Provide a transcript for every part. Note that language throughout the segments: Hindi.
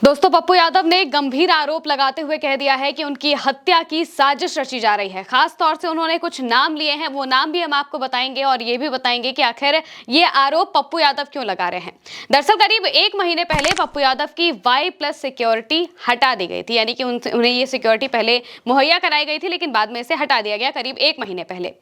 दोस्तों, पप्पू यादव ने गंभीर आरोप लगाते हुए कह दिया है कि उनकी हत्या की साजिश रची जा रही है। खास तौर से उन्होंने कुछ नाम लिए हैं, वो नाम भी हम आपको बताएंगे और ये भी बताएंगे कि आखिर ये आरोप पप्पू यादव क्यों लगा रहे हैं। दरअसल करीब 1 महीने पहले पप्पू यादव की Y+ सिक्योरिटी हटा दी गई थी, यानी कि उन्हें ये सिक्योरिटी पहले मुहैया कराई गई थी, लेकिन बाद में इसे हटा दिया गया करीब 1 महीने पहले।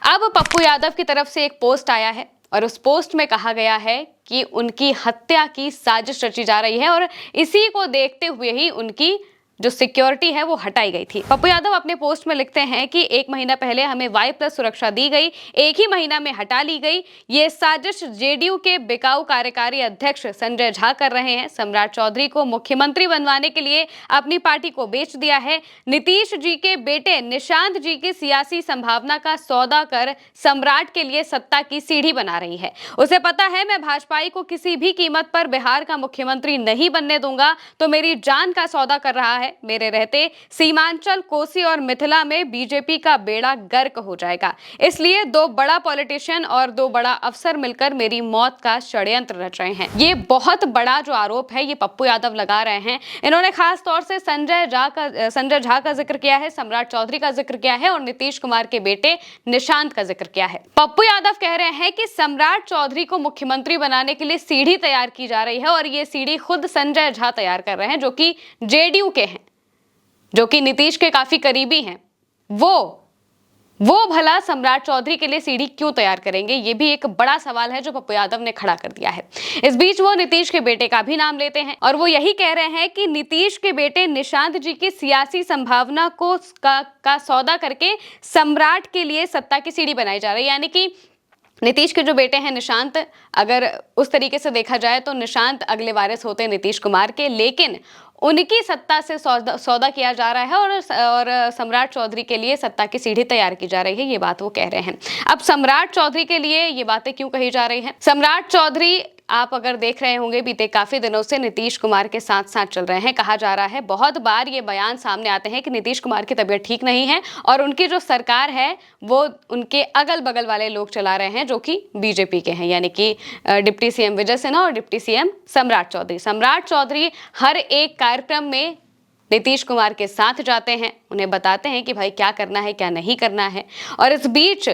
अब पप्पू यादव की तरफ से एक पोस्ट आया है और उस पोस्ट में कहा गया है कि उनकी हत्या की साजिश रची जा रही है और इसी को देखते हुए ही उनकी जो सिक्योरिटी है वो हटाई गई थी। पप्पू यादव अपने पोस्ट में लिखते हैं कि 1 महीना पहले हमें Y+ सुरक्षा दी गई, 1 ही महीना में हटा ली गई। ये साजिश जेडीयू के बिकाऊ कार्यकारी अध्यक्ष संजय झा कर रहे हैं। सम्राट चौधरी को मुख्यमंत्री बनवाने के लिए अपनी पार्टी को बेच दिया है। नीतीश जी के बेटे निशांत जी की सियासी संभावना का सौदा कर सम्राट के लिए सत्ता की सीढ़ी बना रही है। उसे पता है मैं भाजपाई को किसी भी कीमत पर बिहार का मुख्यमंत्री नहीं बनने दूंगा, तो मेरी जान का सौदा कर रहा है। मेरे रहते सीमांचल, कोसी और मिथिला में बीजेपी का बेड़ा गर्क हो जाएगा। इसलिए 2 बड़ा पॉलिटिशियन और 2 बड़ा अफसर मिलकर मेरी मौत का षड्यंत्र रच रहे हैं। ये बहुत बड़ा जो आरोप है ये पप्पू यादव लगा रहे हैं। इन्होंने खास तौर से संजय झा का जिक्र किया है, सम्राट चौधरी का जिक्र किया है और नीतीश कुमार के बेटे निशांत का जिक्र किया है। पप्पू यादव कह रहे हैं कि सम्राट चौधरी को मुख्यमंत्री बनाने के लिए सीढ़ी तैयार की जा रही है और ये सीढ़ी खुद संजय झा तैयार कर रहे हैं, जो कि जेडीयू के हैं, जो कि नीतीश के काफी करीबी हैं। वो भला सम्राट चौधरी के लिए सीढ़ी क्यों तैयार करेंगे? ये भी एक बड़ा सवाल है जो पप्पू यादव ने खड़ा कर दिया है। इस बीच वो नीतीश के बेटे का भी नाम लेते हैं और वो यही कह रहे हैं कि नीतीश के बेटे निशांत जी की सियासी संभावना को का सौदा करके सम्राट के लिए सत्ता की सीढ़ी बनाई जा रही है। यानी कि नीतीश के जो बेटे हैं निशांत, अगर उस तरीके से देखा जाए तो निशांत अगले वारिस होते हैं नीतीश कुमार के, लेकिन उनकी सत्ता से सौदा किया जा रहा है और सम्राट चौधरी के लिए सत्ता की सीढ़ी तैयार की जा रही है। ये बात वो कह रहे हैं। अब सम्राट चौधरी के लिए ये बातें क्यों कही जा रही हैं? सम्राट चौधरी, आप अगर देख रहे होंगे, बीते काफी दिनों से नीतीश कुमार के साथ साथ चल रहे हैं। कहा जा रहा है, बहुत बार ये बयान सामने आते हैं कि नीतीश कुमार की तबीयत ठीक नहीं है और उनकी जो सरकार है वो उनके अगल बगल वाले लोग चला रहे हैं, जो कि बीजेपी के हैं, यानी कि डिप्टी सीएम विजय सिन्हा और डिप्टी सीएम सम्राट चौधरी। सम्राट चौधरी हर एक कार्यक्रम में नीतीश कुमार के साथ जाते हैं, उन्हें बताते हैं कि भाई क्या करना है क्या नहीं करना है। और इस बीच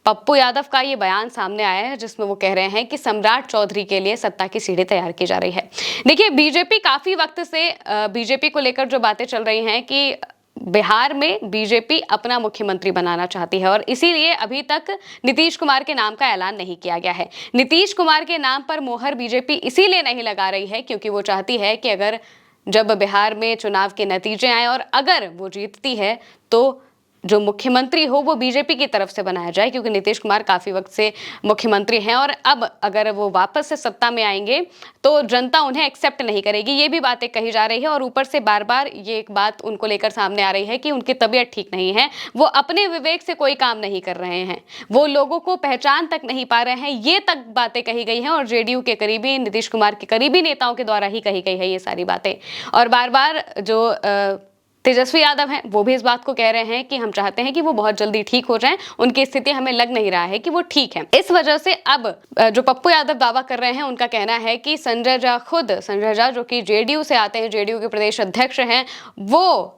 पप्पू यादव का ये बयान सामने आया है जिसमें वो कह रहे हैं कि सम्राट चौधरी के लिए सत्ता की सीढ़ी तैयार की जा रही है। देखिए, बीजेपी काफी वक्त से बीजेपी को लेकर जो बातें चल रही हैं कि बिहार में बीजेपी अपना मुख्यमंत्री बनाना चाहती है और इसीलिए अभी तक नीतीश कुमार के नाम का ऐलान नहीं किया गया है। नीतीश कुमार के नाम पर मोहर बीजेपी इसीलिए नहीं लगा रही है क्योंकि वो चाहती है कि अगर जब बिहार में चुनाव के नतीजे आए और अगर वो जीतती है तो जो मुख्यमंत्री हो वो बीजेपी की तरफ से बनाया जाए, क्योंकि नीतीश कुमार काफी वक्त से मुख्यमंत्री हैं और अब अगर वो वापस से सत्ता में आएंगे तो जनता उन्हें एक्सेप्ट नहीं करेगी। ये भी बातें कही जा रही है और ऊपर से बार बार ये एक बात उनको लेकर सामने आ रही है कि उनकी तबीयत ठीक नहीं है, वो अपने विवेक से कोई काम नहीं कर रहे हैं, वो लोगों को पहचान तक नहीं पा रहे हैं। ये तक बातें कही गई हैं और जेडीयू के करीबी, नीतीश कुमार के करीबी नेताओं के द्वारा ही कही गई है ये सारी बातें। और बार बार जो तेजस्वी यादव हैं वो भी इस बात को कह रहे हैं कि हम चाहते हैं कि वो बहुत जल्दी ठीक हो जाएं, उनकी स्थिति हमें लग नहीं रहा है कि वो ठीक है। इस वजह से अब जो पप्पू यादव दावा कर रहे हैं उनका कहना है कि संजय झा जो कि जेडीयू से आते हैं, जेडीयू के प्रदेश अध्यक्ष हैं, वो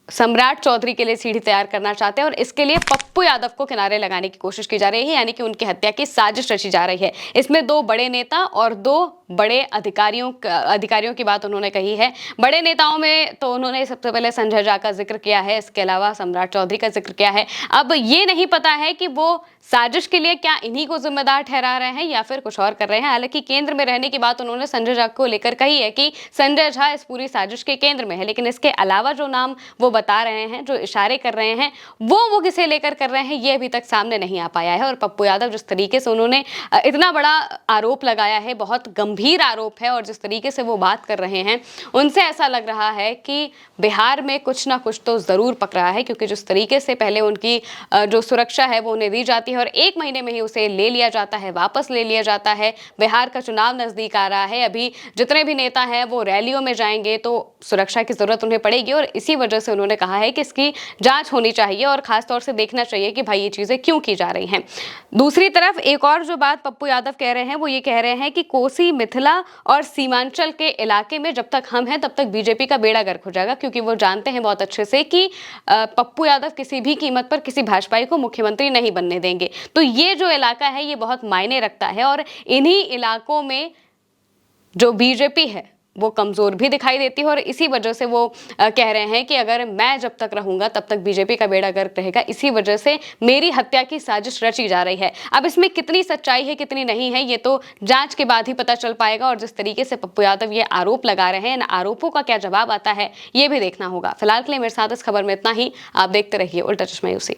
सम्राट चौधरी के लिए सीढ़ी तैयार करना चाहते हैं और इसके लिए पप्पू यादव को किनारे लगाने की कोशिश की जा रही है, यानी कि उनकी हत्या की साजिश रची जा रही है। इसमें 2 बड़े नेता और 2 बड़े अधिकारियों की बात उन्होंने कही है। बड़े नेताओं में तो उन्होंने सबसे पहले संजय झा का जिक्र किया है, इसके अलावा सम्राट चौधरी का जिक्र किया है। अब ये नहीं पता है कि वो साजिश के लिए क्या इन्हीं को जिम्मेदार ठहरा रहे हैं या फिर कुछ और कर रहे हैं। हालांकि केंद्र में रहने की बात उन्होंने संजय झा को लेकर कही है कि संजय झा इस पूरी साजिश के केंद्र में है, लेकिन इसके अलावा जो नाम वो बता रहे हैं, जो इशारे कर रहे हैं, वो किसे लेकर कर रहे हैं, ये अभी तक सामने नहीं आ पाया है। और पप्पू यादव जिस तरीके से उन्होंने इतना बड़ा आरोप लगाया है, बहुत गंभीर आरोप है, और जिस तरीके से वो बात कर रहे हैं उनसे ऐसा लग रहा है कि बिहार में कुछ ना कुछ तो जरूर पक रहा है, क्योंकि जिस तरीके से पहले उनकी जो सुरक्षा है वो उन्हें दी जाती है और 1 महीने में ही उसे ले लिया जाता है, वापस ले लिया जाता है। बिहार का चुनाव नजदीक आ रहा है, अभी जितने भी नेता हैं वो रैलियों में जाएंगे तो सुरक्षा की जरूरत उन्हें पड़ेगी और इसी वजह से उन्होंने कहा है कि इसकी जांच होनी चाहिए और खासतौर से देखना चाहिए कि भाई ये चीजें क्यों की जा रही हैं। दूसरी तरफ एक और जो बात पप्पू यादव कह रहे हैं वो ये कह रहे हैं कि कोसी मिथिला और सीमांचल के इलाके में जब तक हम हैं तब तक बीजेपी का बेड़ा गर्क हो जाएगा, क्योंकि वो जानते हैं बहुत अच्छे से कि पप्पू यादव किसी भी कीमत पर किसी भाजपाई को मुख्यमंत्री नहीं बनने देंगे। तो ये जो इलाका है ये बहुत मायने रखता है और इन्हीं इलाकों में जो बीजेपी है वो कमजोर भी दिखाई देती है और इसी वजह से वो कह रहे हैं कि अगर मैं जब तक रहूंगा तब तक बीजेपी का बेड़ा गर्क रहेगा, इसी वजह से मेरी हत्या की साजिश रची जा रही है। अब इसमें कितनी सच्चाई है कितनी नहीं है ये तो जांच के बाद ही पता चल पाएगा और जिस तरीके से पप्पू यादव ये आरोप लगा रहे हैं इन आरोपों का क्या जवाब आता है ये भी देखना होगा। फिलहाल के लिए मेरे साथ इस खबर में इतना ही। आप देखते रहिए उल्टा चश्मा यूसी।